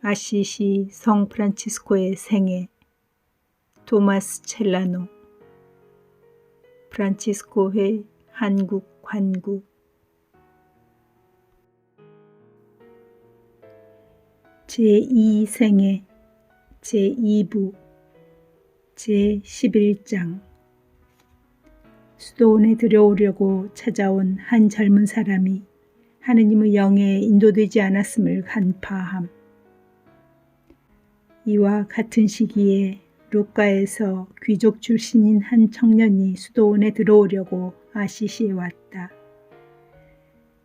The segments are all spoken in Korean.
아시시 성 프란치스코의 생애. 토마스 첼라노. 프란치스코회 한국 관구. 제2생애 제2부 제11장. 수도원에 들어오려고 찾아온 한 젊은 사람이 하느님의 영에 인도되지 않았음을 간파함. 이와 같은 시기에 루카에서 귀족 출신인 한 청년이 수도원에 들어오려고 아시시에 왔다.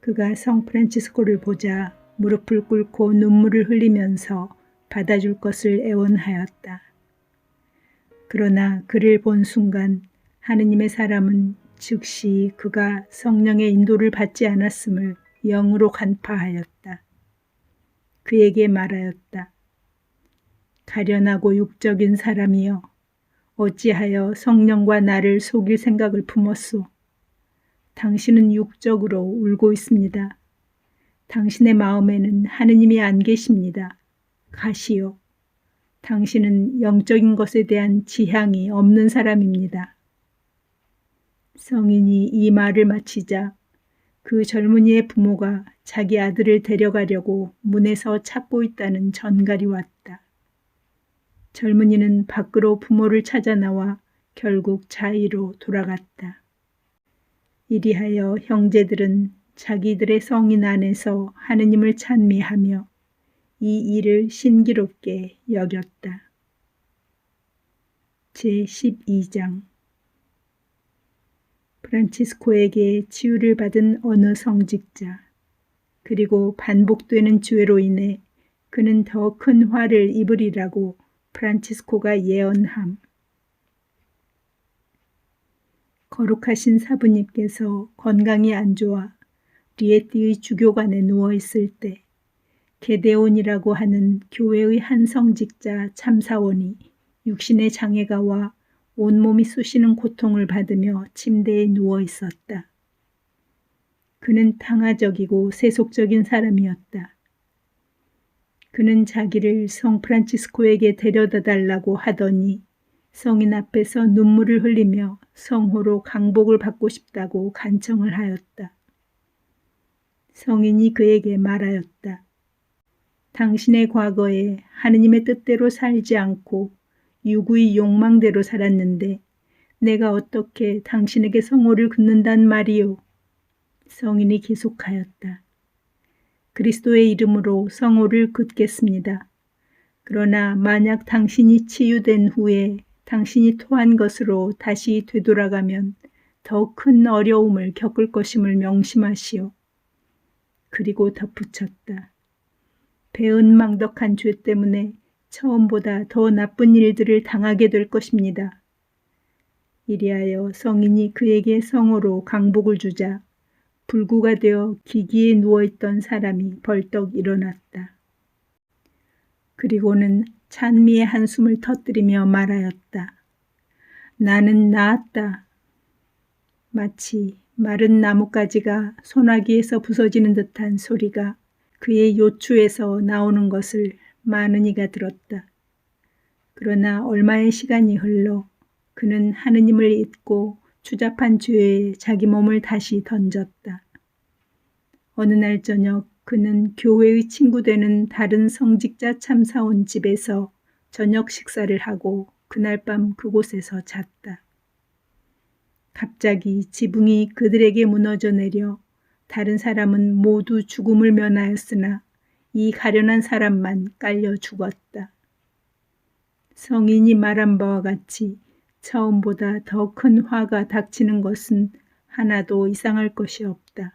그가 성 프란치스코를 보자 무릎을 꿇고 눈물을 흘리면서 받아줄 것을 애원하였다. 그러나 그를 본 순간 하느님의 사람은 즉시 그가 성령의 인도를 받지 않았음을 영으로 간파하였다. 그에게 말하였다. 가련하고 육적인 사람이여, 어찌하여 성령과 나를 속일 생각을 품었소? 당신은 육적으로 울고 있습니다. 당신의 마음에는 하느님이 안 계십니다. 가시오. 당신은 영적인 것에 대한 지향이 없는 사람입니다. 성인이 이 말을 마치자 그 젊은이의 부모가 자기 아들을 데려가려고 문에서 찾고 있다는 전갈이 왔다. 젊은이는 밖으로 부모를 찾아 나와 결국 자의로 돌아갔다. 이리하여 형제들은 자기들의 성인 안에서 하느님을 찬미하며 이 일을 신기롭게 여겼다. 제12장. 프란치스코에게 치유를 받은 어느 성직자, 그리고 반복되는 죄로 인해 그는 더 큰 화를 입으리라고 프란치스코가 예언함. 거룩하신 사부님께서 건강이 안 좋아 리에티의 주교관에 누워있을 때 게데온이라고 하는 교회의 한 성직자 참사원이 육신의 장애가 와 온몸이 쑤시는 고통을 받으며 침대에 누워있었다. 그는 탕화적이고 세속적인 사람이었다. 그는 자기를 성 프란치스코에게 데려다 달라고 하더니 성인 앞에서 눈물을 흘리며 성호로 강복을 받고 싶다고 간청을 하였다. 성인이 그에게 말하였다. 당신의 과거에 하느님의 뜻대로 살지 않고 유구의 욕망대로 살았는데 내가 어떻게 당신에게 성호를 긋는단 말이오? 성인이 계속하였다. 그리스도의 이름으로 성호를 긋겠습니다. 그러나 만약 당신이 치유된 후에 당신이 토한 것으로 다시 되돌아가면 더 큰 어려움을 겪을 것임을 명심하시오. 그리고 덧붙였다. 배은망덕한 죄 때문에 처음보다 더 나쁜 일들을 당하게 될 것입니다. 이리하여 성인이 그에게 성호로 강복을 주자 불구가 되어 기기에 누워있던 사람이 벌떡 일어났다. 그리고는 찬미의 한숨을 터뜨리며 말하였다. 나는 나았다. 마치 마른 나뭇가지가 소나기에서 부서지는 듯한 소리가 그의 요추에서 나오는 것을 많은 이가 들었다. 그러나 얼마의 시간이 흘러 그는 하느님을 잊고 추잡한 죄에 자기 몸을 다시 던졌다. 어느 날 저녁 그는 교회의 친구 되는 다른 성직자 참사원 집에서 저녁 식사를 하고 그날 밤 그곳에서 잤다. 갑자기 지붕이 그들에게 무너져 내려 다른 사람은 모두 죽음을 면하였으나 이 가련한 사람만 깔려 죽었다. 성인이 말한 바와 같이 처음보다 더 큰 화가 닥치는 것은 하나도 이상할 것이 없다.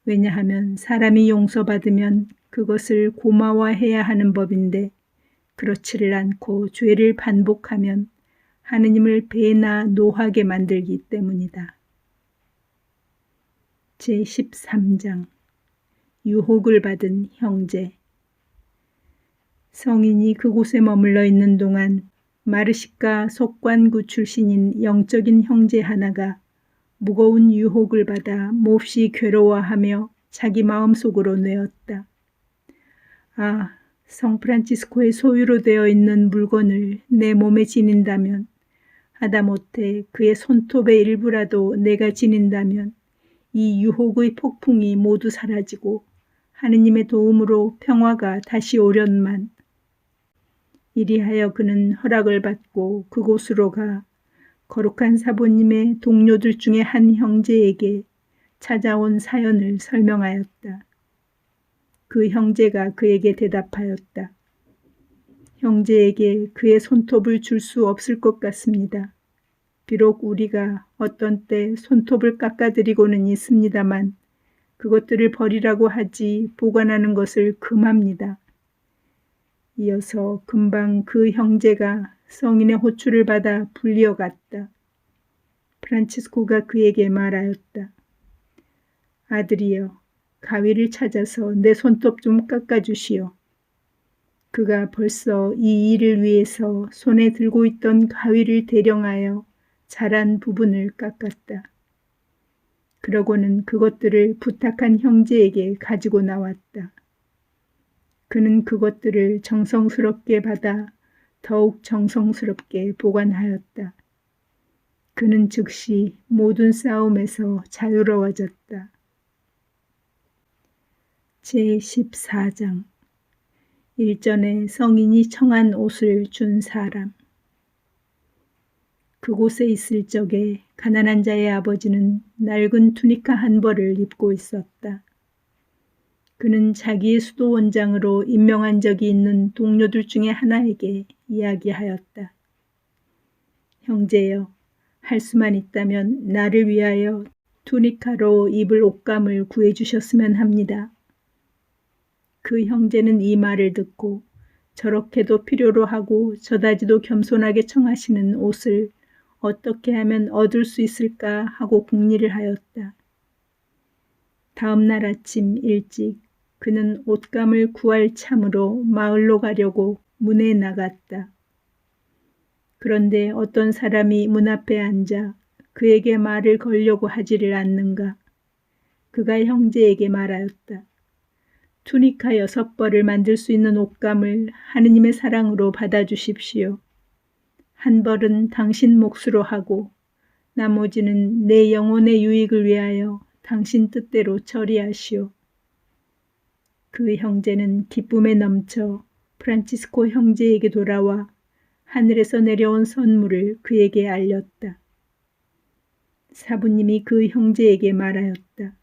왜냐하면 사람이 용서받으면 그것을 고마워해야 하는 법인데 그렇지를 않고 죄를 반복하면 하느님을 배나 노하게 만들기 때문이다. 제13장. 유혹을 받은 형제. 성인이 그곳에 머물러 있는 동안 마르시카 속관구 출신인 영적인 형제 하나가 무거운 유혹을 받아 몹시 괴로워하며 자기 마음속으로 뇌었다. 아, 성프란치스코의 소유로 되어 있는 물건을 내 몸에 지닌다면, 하다못해 그의 손톱의 일부라도 내가 지닌다면 이 유혹의 폭풍이 모두 사라지고 하느님의 도움으로 평화가 다시 오련만. 이리하여 그는 허락을 받고 그곳으로 가 거룩한 사부님의 동료들 중에 한 형제에게 찾아온 사연을 설명하였다. 그 형제가 그에게 대답하였다. 형제에게 그의 손톱을 줄 수 없을 것 같습니다. 비록 우리가 어떤 때 손톱을 깎아드리고는 있습니다만 그것들을 버리라고 하지 보관하는 것을 금합니다. 이어서 금방 그 형제가 성인의 호출을 받아 불리어 갔다. 프란치스코가 그에게 말하였다. 아들이여, 가위를 찾아서 내 손톱 좀 깎아주시오. 그가 벌써 이 일을 위해서 손에 들고 있던 가위를 대령하여 자란 부분을 깎았다. 그러고는 그것들을 부탁한 형제에게 가지고 나왔다. 그는 그것들을 정성스럽게 받아 더욱 정성스럽게 보관하였다. 그는 즉시 모든 싸움에서 자유로워졌다. 제14장 일전에 성인이 청한 옷을 준 사람. 그곳에 있을 적에 가난한 자의 아버지는 낡은 투니카 한 벌을 입고 있었다. 그는 자기의 수도원장으로 임명한 적이 있는 동료들 중에 하나에게 이야기하였다. 형제여, 할 수만 있다면 나를 위하여 투니카로 입을 옷감을 구해주셨으면 합니다. 그 형제는 이 말을 듣고 저렇게도 필요로 하고 저다지도 겸손하게 청하시는 옷을 어떻게 하면 얻을 수 있을까 하고 궁리를 하였다. 다음 날 아침 일찍 그는 옷감을 구할 참으로 마을로 가려고 문에 나갔다. 그런데 어떤 사람이 문 앞에 앉아 그에게 말을 걸려고 하지를 않는가. 그가 형제에게 말하였다. 투니카 6벌을 만들 수 있는 옷감을 하느님의 사랑으로 받아주십시오. 한 벌은 당신 몫으로 하고 나머지는 내 영혼의 유익을 위하여 당신 뜻대로 처리하시오. 그 형제는 기쁨에 넘쳐 프란치스코 형제에게 돌아와 하늘에서 내려온 선물을 그에게 알렸다. 사부님이 그 형제에게 말하였다.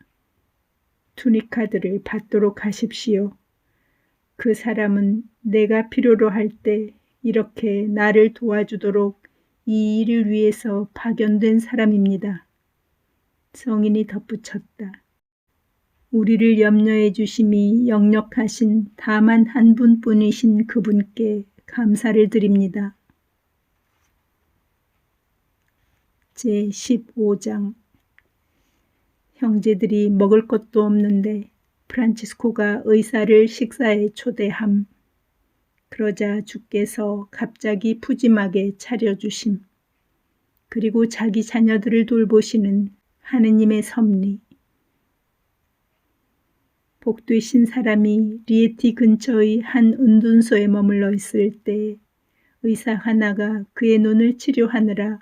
투니카들을 받도록 하십시오. 그 사람은 내가 필요로 할 때 이렇게 나를 도와주도록 이 일을 위해서 파견된 사람입니다. 성인이 덧붙였다. 우리를 염려해 주심이 역력하신 다만 한 분뿐이신 그분께 감사를 드립니다. 제15장 형제들이 먹을 것도 없는데 프란치스코가 의사를 식사에 초대함. 그러자 주께서 갑자기 푸짐하게 차려주심. 그리고 자기 자녀들을 돌보시는 하느님의 섭리. 복되신 사람이 리에티 근처의 한 은둔소에 머물러 있을 때 의사 하나가 그의 눈을 치료하느라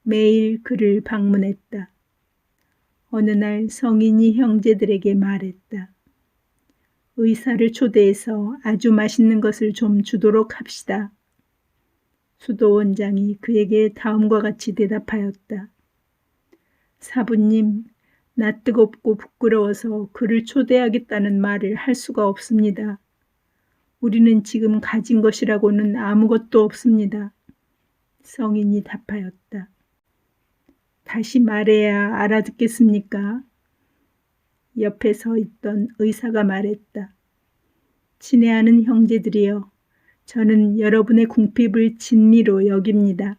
매일 그를 방문했다. 어느 날 성인이 형제들에게 말했다. 의사를 초대해서 아주 맛있는 것을 좀 주도록 합시다. 수도원장이 그에게 다음과 같이 대답하였다. 사부님, 나 뜨겁고 부끄러워서 그를 초대하겠다는 말을 할 수가 없습니다. 우리는 지금 가진 것이라고는 아무것도 없습니다. 성인이 답하였다. 다시 말해야 알아듣겠습니까? 옆에 서 있던 의사가 말했다. 친애하는 형제들이여, 저는 여러분의 궁핍을 진미로 여깁니다.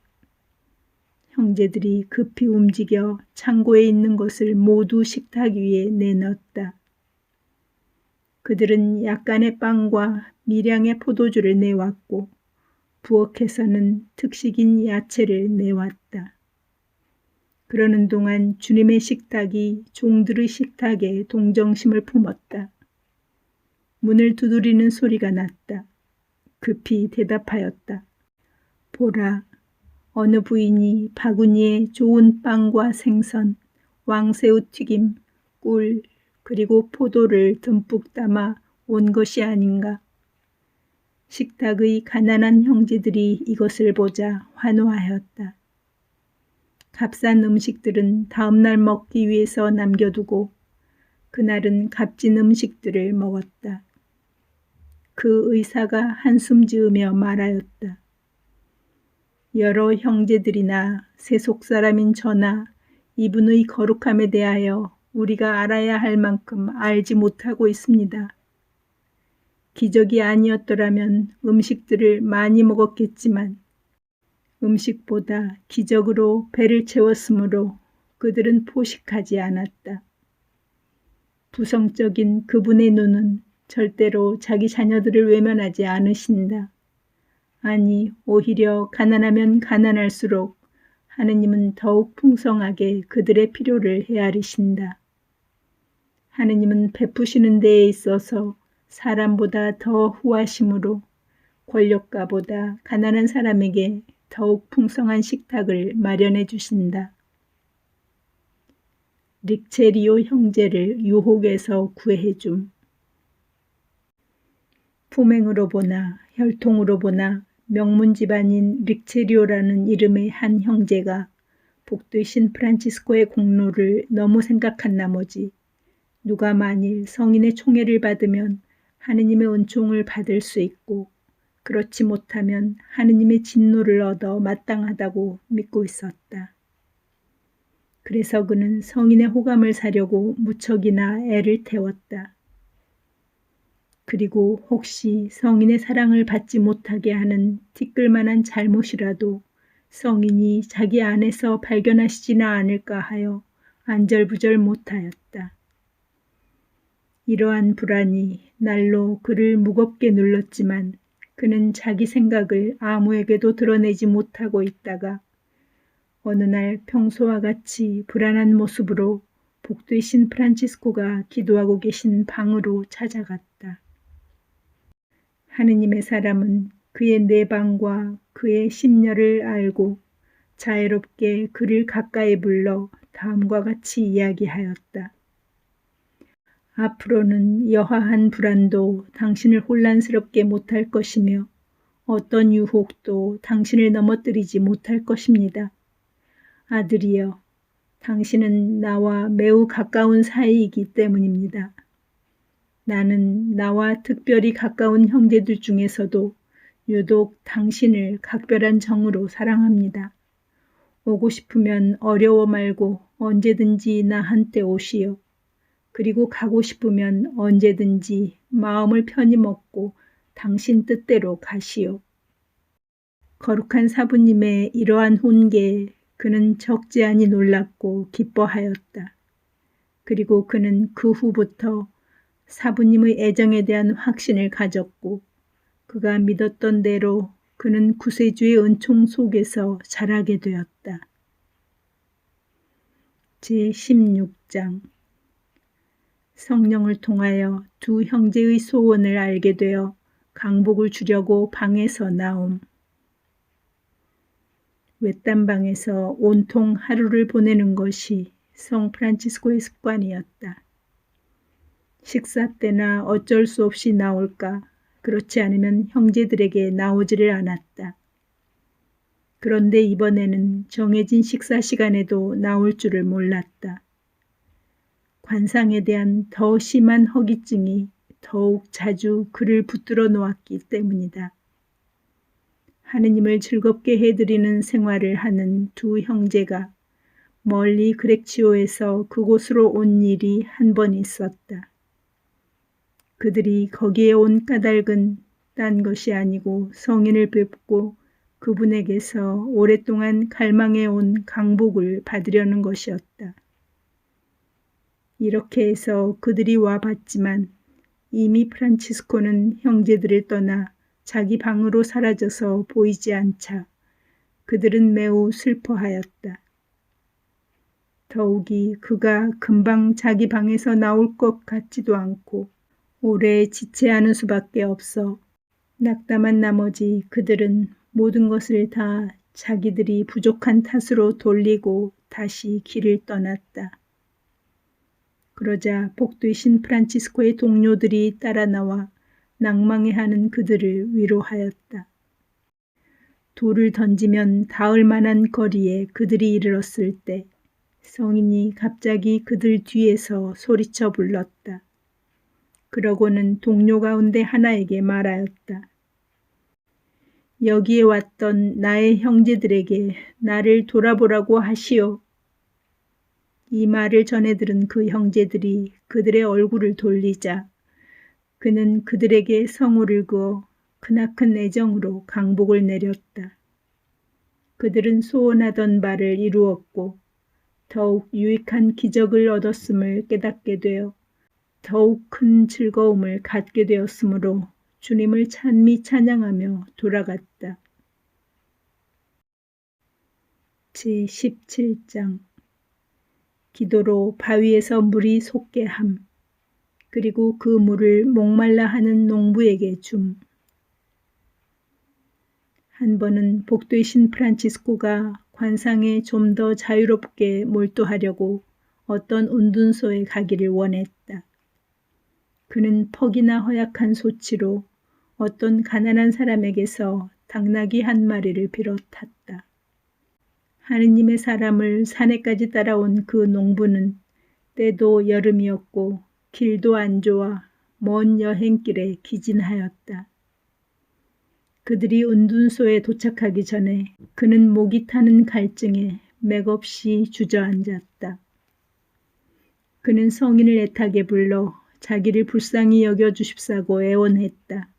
형제들이 급히 움직여 창고에 있는 것을 모두 식탁 위에 내놓았다. 그들은 약간의 빵과 미량의 포도주를 내왔고 부엌에서는 특식인 야채를 내왔다. 그러는 동안 주님의 식탁이 종들의 식탁에 동정심을 품었다. 문을 두드리는 소리가 났다. 급히 대답하였다. 보라, 어느 부인이 바구니에 좋은 빵과 생선, 왕새우 튀김, 꿀, 그리고 포도를 듬뿍 담아 온 것이 아닌가. 식탁의 가난한 형제들이 이것을 보자 환호하였다. 값싼 음식들은 다음날 먹기 위해서 남겨두고 그날은 값진 음식들을 먹었다. 그 의사가 한숨 지으며 말하였다. 여러 형제들이나 세속 사람인 저나 이분의 거룩함에 대하여 우리가 알아야 할 만큼 알지 못하고 있습니다. 기적이 아니었더라면 음식들을 많이 먹었겠지만 음식보다 기적으로 배를 채웠으므로 그들은 포식하지 않았다. 부성적인 그분의 눈은 절대로 자기 자녀들을 외면하지 않으신다. 아니, 오히려 가난하면 가난할수록 하느님은 더욱 풍성하게 그들의 필요를 헤아리신다. 하느님은 베푸시는 데에 있어서 사람보다 더 후하심으로 권력가보다 가난한 사람에게 더욱 풍성한 식탁을 마련해 주신다. 릭체리오 형제를 유혹에서 구해줌. 품행으로 보나 혈통으로 보나 명문 집안인 릭체리오라는 이름의 한 형제가 복되신 프란치스코의 공로를 너무 생각한 나머지 누가 만일 성인의 총애를 받으면 하느님의 은총을 받을 수 있고 그렇지 못하면 하느님의 진노를 얻어 마땅하다고 믿고 있었다. 그래서 그는 성인의 호감을 사려고 무척이나 애를 태웠다. 그리고 혹시 성인의 사랑을 받지 못하게 하는 티끌만한 잘못이라도 성인이 자기 안에서 발견하시지나 않을까 하여 안절부절 못하였다. 이러한 불안이 날로 그를 무겁게 눌렀지만 그는 자기 생각을 아무에게도 드러내지 못하고 있다가 어느 날 평소와 같이 불안한 모습으로 복되신 프란치스코가 기도하고 계신 방으로 찾아갔다. 하느님의 사람은 그의 내방과 그의 심려를 알고 자애롭게 그를 가까이 불러 다음과 같이 이야기하였다. 앞으로는 여하한 불안도 당신을 혼란스럽게 못할 것이며 어떤 유혹도 당신을 넘어뜨리지 못할 것입니다. 아들이여, 당신은 나와 매우 가까운 사이이기 때문입니다. 나는 나와 특별히 가까운 형제들 중에서도 유독 당신을 각별한 정으로 사랑합니다. 오고 싶으면 어려워 말고 언제든지 나한테 오시오. 그리고 가고 싶으면 언제든지 마음을 편히 먹고 당신 뜻대로 가시오. 거룩한 사부님의 이러한 훈계에 그는 적지 않이 놀랐고 기뻐하였다. 그리고 그는 그 후부터 사부님의 애정에 대한 확신을 가졌고 그가 믿었던 대로 그는 구세주의 은총 속에서 자라게 되었다. 제16장 성령을 통하여 두 형제의 소원을 알게 되어 강복을 주려고 방에서 나옴. 외딴 방에서 온통 하루를 보내는 것이 성 프란치스코의 습관이었다. 식사 때나 어쩔 수 없이 나올까, 그렇지 않으면 형제들에게 나오지를 않았다. 그런데 이번에는 정해진 식사 시간에도 나올 줄을 몰랐다. 관상에 대한 더 심한 허기증이 더욱 자주 그를 붙들어 놓았기 때문이다. 하느님을 즐겁게 해드리는 생활을 하는 두 형제가 멀리 그렉치오에서 그곳으로 온 일이 한 번 있었다. 그들이 거기에 온 까닭은 딴 것이 아니고 성인을 뵙고 그분에게서 오랫동안 갈망해 온 강복을 받으려는 것이었다. 이렇게 해서 그들이 와봤지만 이미 프란치스코는 형제들을 떠나 자기 방으로 사라져서 보이지 않자 그들은 매우 슬퍼하였다. 더욱이 그가 금방 자기 방에서 나올 것 같지도 않고 오래 지체하는 수밖에 없어 낙담한 나머지 그들은 모든 것을 다 자기들이 부족한 탓으로 돌리고 다시 길을 떠났다. 그러자 복되신 프란치스코의 동료들이 따라 나와 낭망해하는 그들을 위로하였다. 돌을 던지면 닿을 만한 거리에 그들이 이르렀을 때 성인이 갑자기 그들 뒤에서 소리쳐 불렀다. 그러고는 동료 가운데 하나에게 말하였다. 여기에 왔던 나의 형제들에게 나를 돌아보라고 하시오. 이 말을 전해 들은 그 형제들이 그들의 얼굴을 돌리자 그는 그들에게 성호를 그어 크나큰 애정으로 강복을 내렸다. 그들은 소원하던 바를 이루었고 더욱 유익한 기적을 얻었음을 깨닫게 되어 더욱 큰 즐거움을 갖게 되었으므로 주님을 찬미 찬양하며 돌아갔다. 제17장 기도로 바위에서 물이 솟게 함, 그리고 그 물을 목말라 하는 농부에게 줌. 한 번은 복되신 프란치스코가 관상에 좀 더 자유롭게 몰두하려고 어떤 운둔소에 가기를 원했다. 그는 퍽이나 허약한 소치로 어떤 가난한 사람에게서 당나귀 한 마리를 빌어 탔다. 하느님의 사람을 산에까지 따라온 그 농부는 때도 여름이었고 길도 안 좋아 먼 여행길에 기진하였다. 그들이 운둔소에 도착하기 전에 그는 목이 타는 갈증에 맥없이 주저앉았다. 그는 성인을 애타게 불러 자기를 불쌍히 여겨주십사고 애원했다.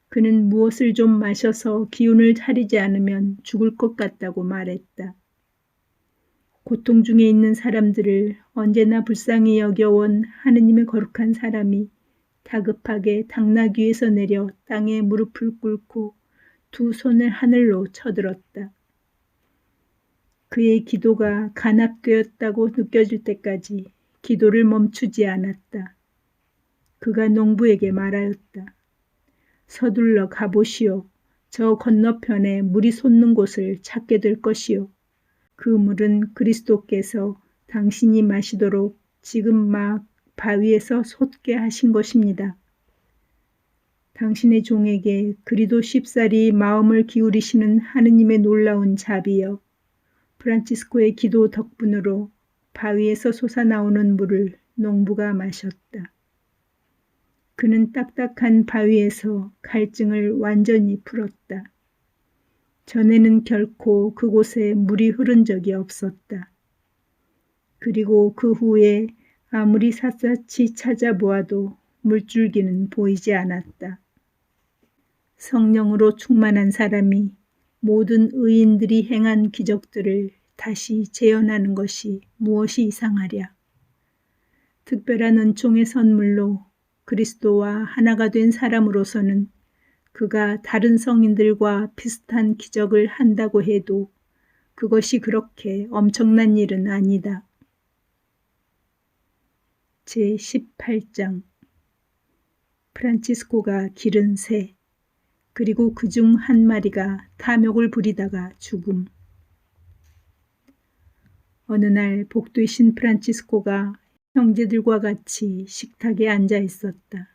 그는 무엇을 좀 마셔서 기운을 차리지 않으면 죽을 것 같다고 말했다. 고통 중에 있는 사람들을 언제나 불쌍히 여겨온 하느님의 거룩한 사람이 다급하게 당나귀에서 내려 땅에 무릎을 꿇고 두 손을 하늘로 쳐들었다. 그의 기도가 간합되었다고 느껴질 때까지 기도를 멈추지 않았다. 그가 농부에게 말하였다. 서둘러 가보시오. 저 건너편에 물이 솟는 곳을 찾게 될 것이오. 그 물은 그리스도께서 당신이 마시도록 지금 막 바위에서 솟게 하신 것입니다. 당신의 종에게 그리도 쉽사리 마음을 기울이시는 하느님의 놀라운 자비여, 프란치스코의 기도 덕분으로 바위에서 솟아나오는 물을 농부가 마셨다. 그는 딱딱한 바위에서 갈증을 완전히 풀었다. 전에는 결코 그곳에 물이 흐른 적이 없었다. 그리고 그 후에 아무리 샅샅이 찾아보아도 물줄기는 보이지 않았다. 성령으로 충만한 사람이 모든 의인들이 행한 기적들을 다시 재현하는 것이 무엇이 이상하랴. 특별한 은총의 선물로 그리스도와 하나가 된 사람으로서는 그가 다른 성인들과 비슷한 기적을 한다고 해도 그것이 그렇게 엄청난 일은 아니다. 제18장 프란치스코가 기른 새, 그리고 그중 한 마리가 탐욕을 부리다가 죽음. 어느 날 복되신 프란치스코가 형제들과 같이 식탁에 앉아 있었다.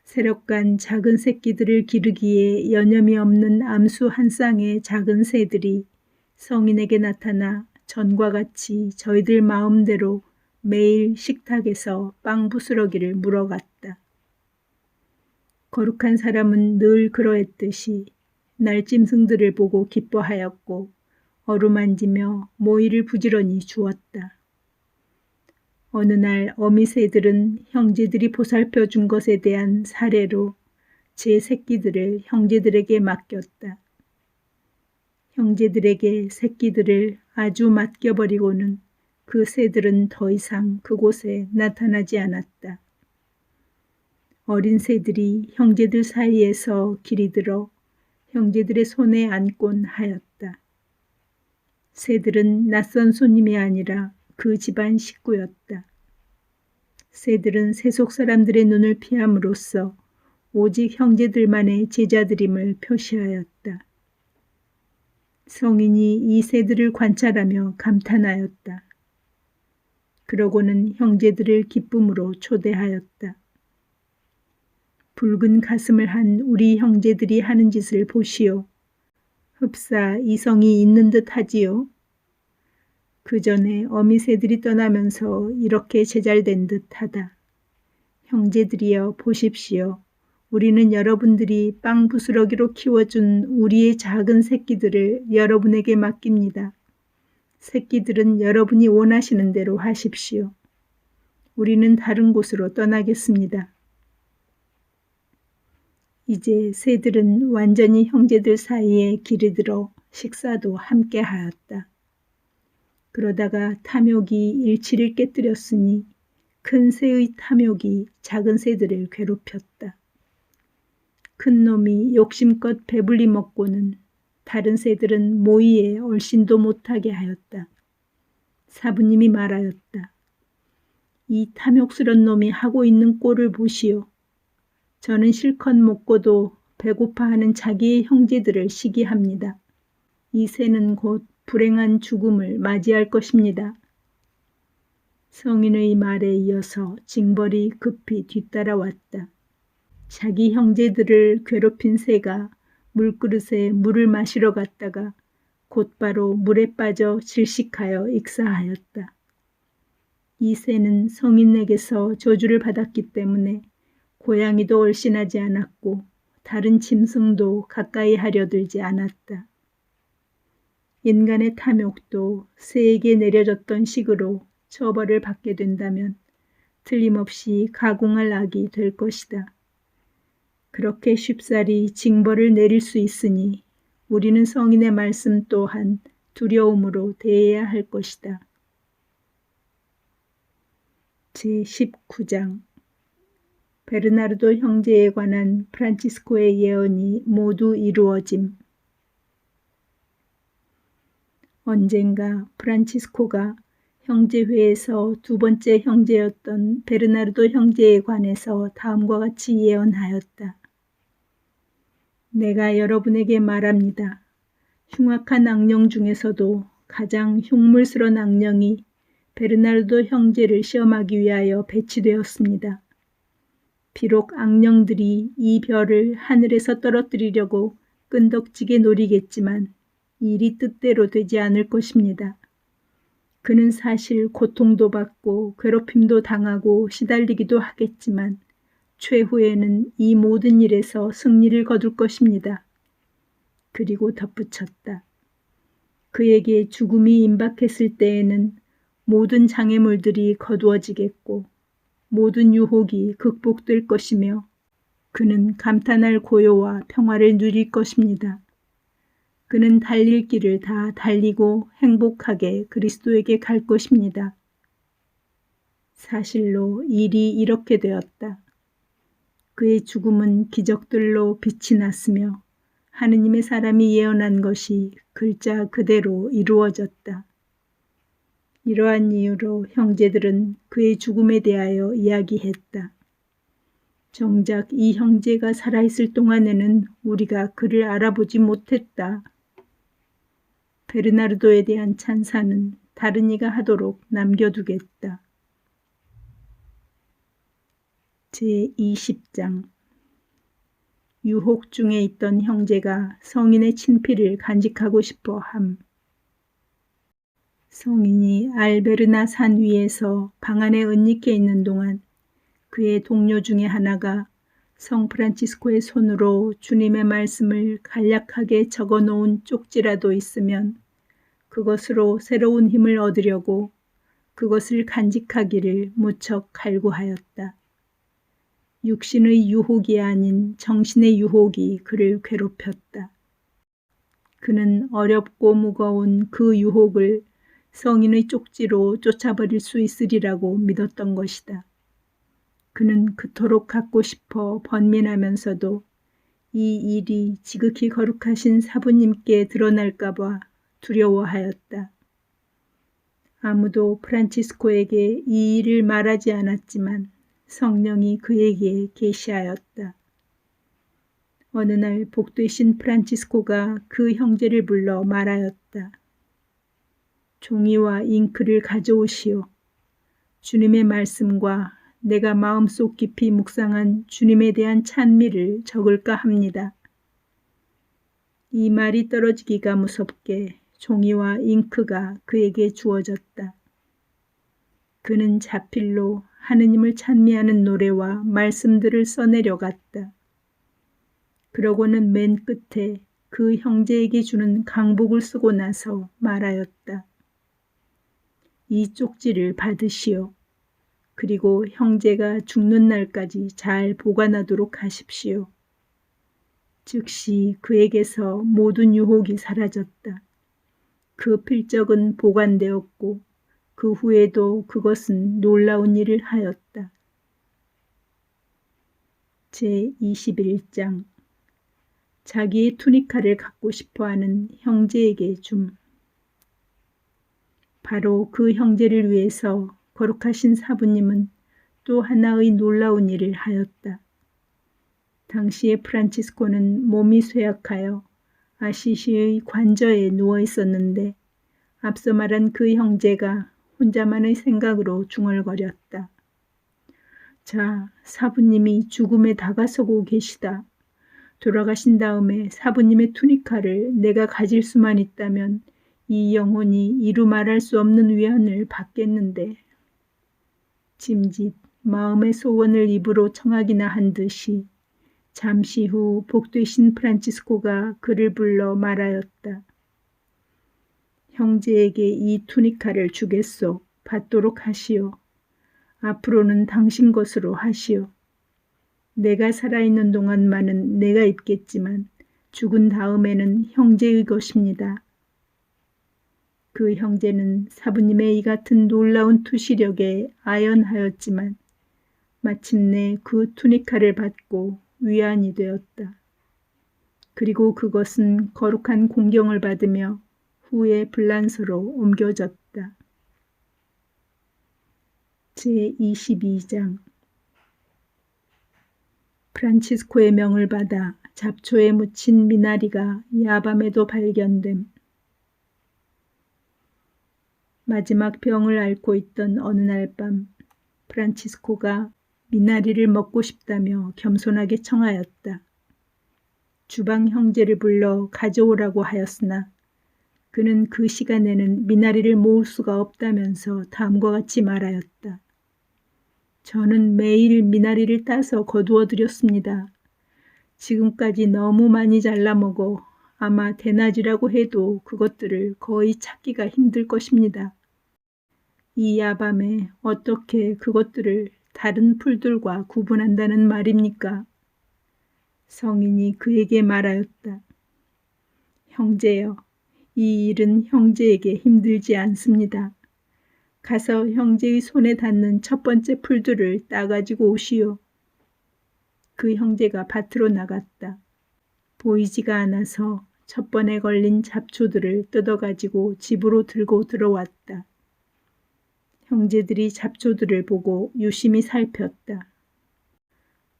세력간 작은 새끼들을 기르기에 여념이 없는 암수 한 쌍의 작은 새들이 성인에게 나타나 전과 같이 저희들 마음대로 매일 식탁에서 빵 부스러기를 물어갔다. 거룩한 사람은 늘 그러했듯이 날짐승들을 보고 기뻐하였고 어루만지며 모이를 부지런히 주었다. 어느 날 어미새들은 형제들이 보살펴 준 것에 대한 사례로 제 새끼들을 형제들에게 맡겼다. 형제들에게 새끼들을 아주 맡겨버리고는 그 새들은 더 이상 그곳에 나타나지 않았다. 어린 새들이 형제들 사이에서 길이 들어 형제들의 손에 앉곤 하였다. 새들은 낯선 손님이 아니라 그 집안 식구였다. 새들은 세속 사람들의 눈을 피함으로써 오직 형제들만의 제자들임을 표시하였다. 성인이 이 새들을 관찰하며 감탄하였다. 그러고는 형제들을 기쁨으로 초대하였다. 붉은 가슴을 한 우리 형제들이 하는 짓을 보시오. 흡사 이성이 있는 듯 하지요. 그 전에 어미새들이 떠나면서 이렇게 제잘된 듯하다. 형제들이여 보십시오. 우리는 여러분들이 빵 부스러기로 키워준 우리의 작은 새끼들을 여러분에게 맡깁니다. 새끼들은 여러분이 원하시는 대로 하십시오. 우리는 다른 곳으로 떠나겠습니다. 이제 새들은 완전히 형제들 사이에 길이 들어 식사도 함께 하였다. 그러다가 탐욕이 일치를 깨뜨렸으니 큰 새의 탐욕이 작은 새들을 괴롭혔다. 큰 놈이 욕심껏 배불리 먹고는 다른 새들은 모이에 얼씬도 못하게 하였다. 사부님이 말하였다. 이 탐욕스런 놈이 하고 있는 꼴을 보시오. 저는 실컷 먹고도 배고파하는 자기의 형제들을 시기합니다. 이 새는 곧 불행한 죽음을 맞이할 것입니다. 성인의 말에 이어서 징벌이 급히 뒤따라왔다. 자기 형제들을 괴롭힌 새가 물그릇에 물을 마시러 갔다가 곧바로 물에 빠져 질식하여 익사하였다. 이 새는 성인에게서 저주를 받았기 때문에 고양이도 얼씬하지 않았고 다른 짐승도 가까이 하려 들지 않았다. 인간의 탐욕도 새에게 내려졌던 식으로 처벌을 받게 된다면 틀림없이 가공할 악이 될 것이다. 그렇게 쉽사리 징벌을 내릴 수 있으니 우리는 성인의 말씀 또한 두려움으로 대해야 할 것이다. 제19장 베르나르도 형제에 관한 프란치스코의 예언이 모두 이루어짐. 언젠가 프란치스코가 형제회에서 두 번째 형제였던 베르나르도 형제에 관해서 다음과 같이 예언하였다. 내가 여러분에게 말합니다. 흉악한 악령 중에서도 가장 흉물스러운 악령이 베르나르도 형제를 시험하기 위하여 배치되었습니다. 비록 악령들이 이 별을 하늘에서 떨어뜨리려고 끈덕지게 노리겠지만 일이 뜻대로 되지 않을 것입니다. 그는 사실 고통도 받고 괴롭힘도 당하고 시달리기도 하겠지만 최후에는 이 모든 일에서 승리를 거둘 것입니다. 그리고 덧붙였다. 그에게 죽음이 임박했을 때에는 모든 장애물들이 거두어지겠고 모든 유혹이 극복될 것이며 그는 감탄할 고요와 평화를 누릴 것입니다. 그는 달릴 길을 다 달리고 행복하게 그리스도에게 갈 것입니다. 사실로 일이 이렇게 되었다. 그의 죽음은 기적들로 빛이 났으며 하느님의 사람이 예언한 것이 글자 그대로 이루어졌다. 이러한 이유로 형제들은 그의 죽음에 대하여 이야기했다. 정작 이 형제가 살아있을 동안에는 우리가 그를 알아보지 못했다. 베르나르도에 대한 찬사는 다른 이가 하도록 남겨두겠다. 제20장 유혹 중에 있던 형제가 성인의 친필을 간직하고 싶어 함. 성인이 알베르나 산 위에서 방 안에 은닉해 있는 동안 그의 동료 중에 하나가 성 프란치스코의 손으로 주님의 말씀을 간략하게 적어놓은 쪽지라도 있으면 그것으로 새로운 힘을 얻으려고 그것을 간직하기를 무척 갈구하였다. 육신의 유혹이 아닌 정신의 유혹이 그를 괴롭혔다. 그는 어렵고 무거운 그 유혹을 성인의 쪽지로 쫓아버릴 수 있으리라고 믿었던 것이다. 그는 그토록 갖고 싶어 번민하면서도 이 일이 지극히 거룩하신 사부님께 드러날까 봐 두려워하였다. 아무도 프란치스코에게 이 일을 말하지 않았지만 성령이 그에게 계시하였다. 어느 날 복되신 프란치스코가 그 형제를 불러 말하였다. 종이와 잉크를 가져오시오. 주님의 말씀과 내가 마음속 깊이 묵상한 주님에 대한 찬미를 적을까 합니다. 이 말이 떨어지기가 무섭게 종이와 잉크가 그에게 주어졌다. 그는 자필로 하느님을 찬미하는 노래와 말씀들을 써내려갔다. 그러고는 맨 끝에 그 형제에게 주는 강복을 쓰고 나서 말하였다. 이 쪽지를 받으시오. 그리고 형제가 죽는 날까지 잘 보관하도록 하십시오. 즉시 그에게서 모든 유혹이 사라졌다. 그 필적은 보관되었고 그 후에도 그것은 놀라운 일을 하였다. 제21장 자기의 투니카를 갖고 싶어하는 형제에게 줌. 바로 그 형제를 위해서 거룩하신 사부님은 또 하나의 놀라운 일을 하였다. 당시에 프란치스코는 몸이 쇠약하여 아시시의 관저에 누워 있었는데 앞서 말한 그 형제가 혼자만의 생각으로 중얼거렸다. 자, 사부님이 죽음에 다가서고 계시다. 돌아가신 다음에 사부님의 투니카를 내가 가질 수만 있다면 이 영혼이 이루 말할 수 없는 위안을 받겠는데. 짐짓 마음의 소원을 입으로 청하기나 한 듯이 잠시 후 복되신 프란치스코가 그를 불러 말하였다. 형제에게 이 투니카를 주겠소. 받도록 하시오. 앞으로는 당신 것으로 하시오. 내가 살아있는 동안만은 내가 입겠지만 죽은 다음에는 형제의 것입니다. 그 형제는 사부님의 이 같은 놀라운 투시력에 아연하였지만 마침내 그 투니카를 받고 위안이 되었다. 그리고 그것은 거룩한 공경을 받으며 후에 불란서로 옮겨졌다. 제22장 프란치스코의 명을 받아 잡초에 묻힌 미나리가 야밤에도 발견됨. 마지막 병을 앓고 있던 어느 날 밤 프란치스코가 미나리를 먹고 싶다며 겸손하게 청하였다. 주방 형제를 불러 가져오라고 하였으나 그는 그 시간에는 미나리를 모을 수가 없다면서 다음과 같이 말하였다. 저는 매일 미나리를 따서 거두어 드렸습니다. 지금까지 너무 많이 잘라 먹어 아마 대낮이라고 해도 그것들을 거의 찾기가 힘들 것입니다. 이 야밤에 어떻게 그것들을 다른 풀들과 구분한다는 말입니까? 성인이 그에게 말하였다. 형제여, 이 일은 형제에게 힘들지 않습니다. 가서 형제의 손에 닿는 첫 번째 풀들을 따가지고 오시오. 그 형제가 밭으로 나갔다. 보이지가 않아서 첫 번에 걸린 잡초들을 뜯어가지고 집으로 들고 들어왔다. 형제들이 잡초들을 보고 유심히 살폈다.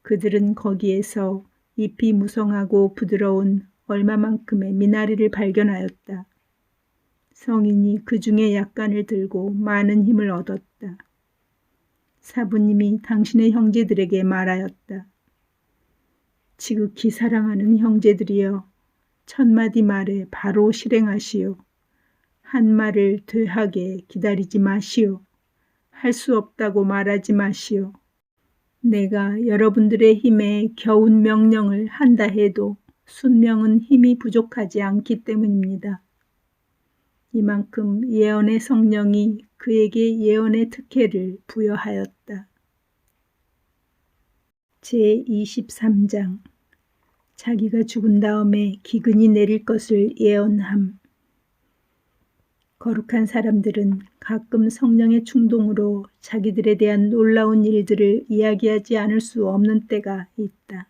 그들은 거기에서 잎이 무성하고 부드러운 얼마만큼의 미나리를 발견하였다. 성인이 그 중에 약간을 들고 많은 힘을 얻었다. 사부님이 당신의 형제들에게 말하였다. 지극히 사랑하는 형제들이여, 첫마디 말에 바로 실행하시오. 한 말을 되하게 기다리지 마시오. 할 수 없다고 말하지 마시오. 내가 여러분들의 힘에 겨운 명령을 한다 해도 순명은 힘이 부족하지 않기 때문입니다. 이만큼 예언의 성령이 그에게 예언의 특혜를 부여하였다. 제23장 자기가 죽은 다음에 기근이 내릴 것을 예언함. 거룩한 사람들은 가끔 성령의 충동으로 자기들에 대한 놀라운 일들을 이야기하지 않을 수 없는 때가 있다.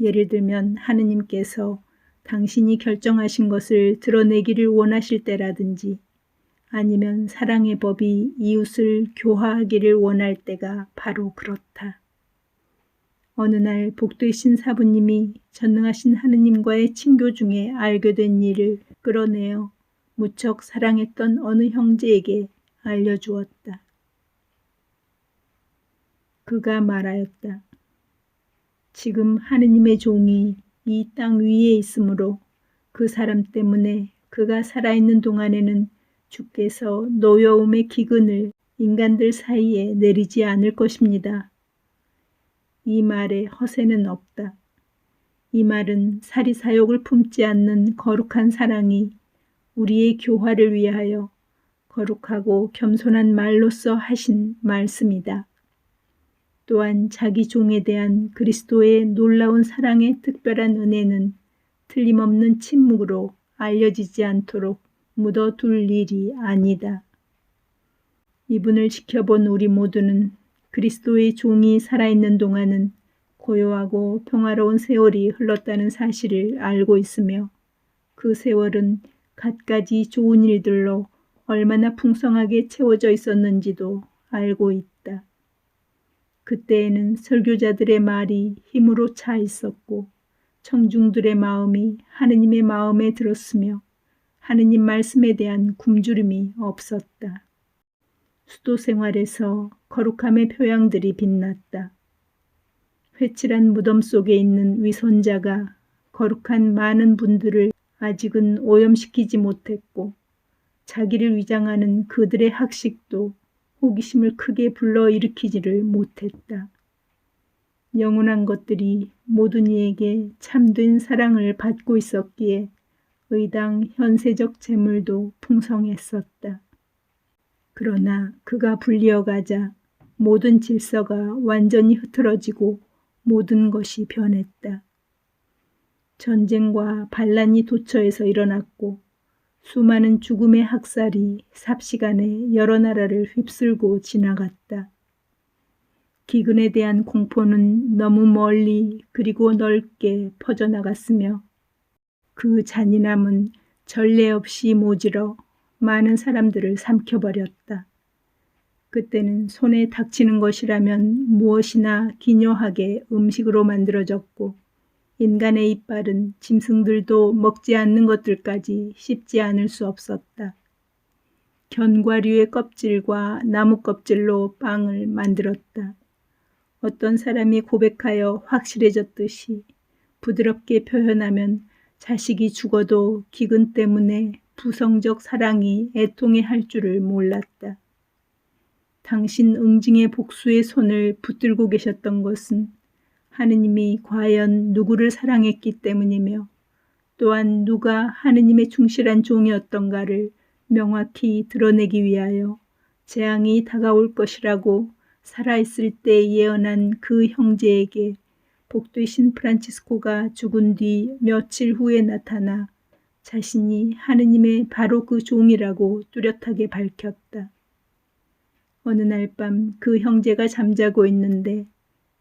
예를 들면 하느님께서 당신이 결정하신 것을 드러내기를 원하실 때라든지 아니면 사랑의 법이 이웃을 교화하기를 원할 때가 바로 그렇다. 어느 날 복도의 신사부님이 전능하신 하느님과의 친교 중에 알게 된 일을 끌어내어 무척 사랑했던 어느 형제에게 알려주었다. 그가 말하였다. 지금 하느님의 종이 이 땅 위에 있으므로 그 사람 때문에 그가 살아있는 동안에는 주께서 노여움의 기근을 인간들 사이에 내리지 않을 것입니다. 이 말에 허세는 없다. 이 말은 사리사욕을 품지 않는 거룩한 사랑이 우리의 교화를 위하여 거룩하고 겸손한 말로써 하신 말씀이다. 또한 자기 종에 대한 그리스도의 놀라운 사랑의 특별한 은혜는 틀림없는 침묵으로 알려지지 않도록 묻어둘 일이 아니다. 이분을 지켜본 우리 모두는 그리스도의 종이 살아있는 동안은 고요하고 평화로운 세월이 흘렀다는 사실을 알고 있으며 그 세월은 갖가지 좋은 일들로 얼마나 풍성하게 채워져 있었는지도 알고 있다. 그때에는 설교자들의 말이 힘으로 차 있었고 청중들의 마음이 하느님의 마음에 들었으며 하느님 말씀에 대한 굶주림이 없었다. 수도 생활에서 거룩함의 표양들이 빛났다. 회칠한 무덤 속에 있는 위선자가 거룩한 많은 분들을 아직은 오염시키지 못했고 자기를 위장하는 그들의 학식도 호기심을 크게 불러일으키지를 못했다. 영원한 것들이 모든 이에게 참된 사랑을 받고 있었기에 의당 현세적 재물도 풍성했었다. 그러나 그가 불리어가자 모든 질서가 완전히 흐트러지고 모든 것이 변했다. 전쟁과 반란이 도처에서 일어났고 수많은 죽음의 학살이 삽시간에 여러 나라를 휩쓸고 지나갔다. 기근에 대한 공포는 너무 멀리 그리고 넓게 퍼져나갔으며 그 잔인함은 전례 없이 모질어 많은 사람들을 삼켜버렸다. 그때는 손에 닥치는 것이라면 무엇이나 기묘하게 음식으로 만들어졌고 인간의 이빨은 짐승들도 먹지 않는 것들까지 씹지 않을 수 없었다. 견과류의 껍질과 나무 껍질로 빵을 만들었다. 어떤 사람이 고백하여 확실해졌듯이 부드럽게 표현하면 자식이 죽어도 기근 때문에 부성적 사랑이 애통해할 줄을 몰랐다. 당신 응징의 복수의 손을 붙들고 계셨던 것은 하느님이 과연 누구를 사랑했기 때문이며 또한 누가 하느님의 충실한 종이었던가를 명확히 드러내기 위하여 재앙이 다가올 것이라고 살아있을 때 예언한 그 형제에게 복도의 신 프란치스코가 죽은 뒤 며칠 후에 나타나 자신이 하느님의 바로 그 종이라고 뚜렷하게 밝혔다. 어느 날 밤 그 형제가 잠자고 있는데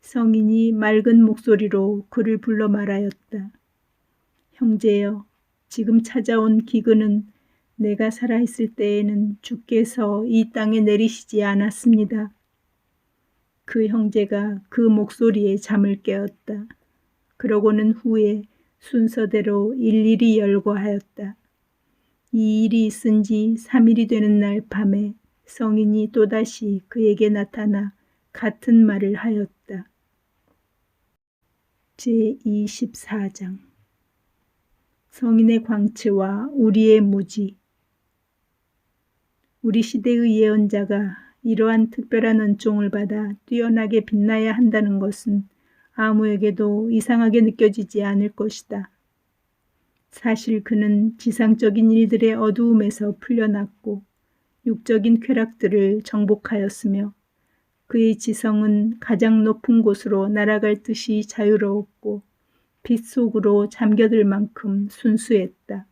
성인이 맑은 목소리로 그를 불러 말하였다. 형제여, 지금 찾아온 기근은 내가 살아있을 때에는 주께서 이 땅에 내리시지 않았습니다. 그 형제가 그 목소리에 잠을 깨었다. 그러고는 후에 순서대로 일일이 열거하였다. 이 일이 있은 지 3일이 되는 날 밤에 성인이 또다시 그에게 나타나 같은 말을 하였다. 제24장 성인의 광채와 우리의 무지. 우리 시대의 예언자가 이러한 특별한 은총을 받아 뛰어나게 빛나야 한다는 것은 아무에게도 이상하게 느껴지지 않을 것이다. 사실 그는 지상적인 일들의 어두움에서 풀려났고 육적인 쾌락들을 정복하였으며 그의 지성은 가장 높은 곳으로 날아갈 듯이 자유로웠고 빛 속으로 잠겨들 만큼 순수했다.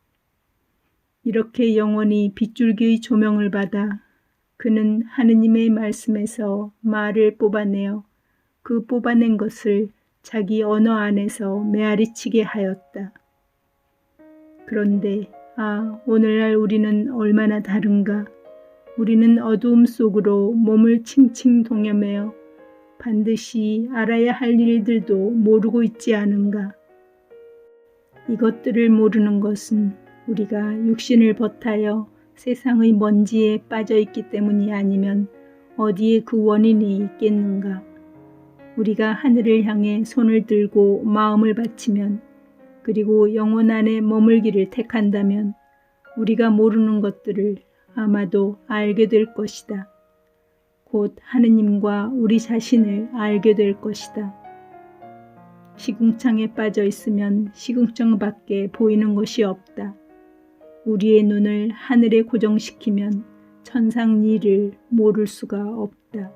이렇게 영원히 빗줄기의 조명을 받아 그는 하느님의 말씀에서 말을 뽑아내어 그 뽑아낸 것을 자기 언어 안에서 메아리치게 하였다. 그런데 오늘날 우리는 얼마나 다른가. 우리는 어두움 속으로 몸을 칭칭 동여매어 반드시 알아야 할 일들도 모르고 있지 않은가? 이것들을 모르는 것은 우리가 육신을 버타여 세상의 먼지에 빠져 있기 때문이 아니면 어디에 그 원인이 있겠는가? 우리가 하늘을 향해 손을 들고 마음을 바치면, 그리고 영혼 안에 머물기를 택한다면 우리가 모르는 것들을 아마도 알게 될 것이다. 곧 하느님과 우리 자신을 알게 될 것이다. 시궁창에 빠져 있으면 시궁창 밖에 보이는 것이 없다. 우리의 눈을 하늘에 고정시키면 천상 일을 모를 수가 없다.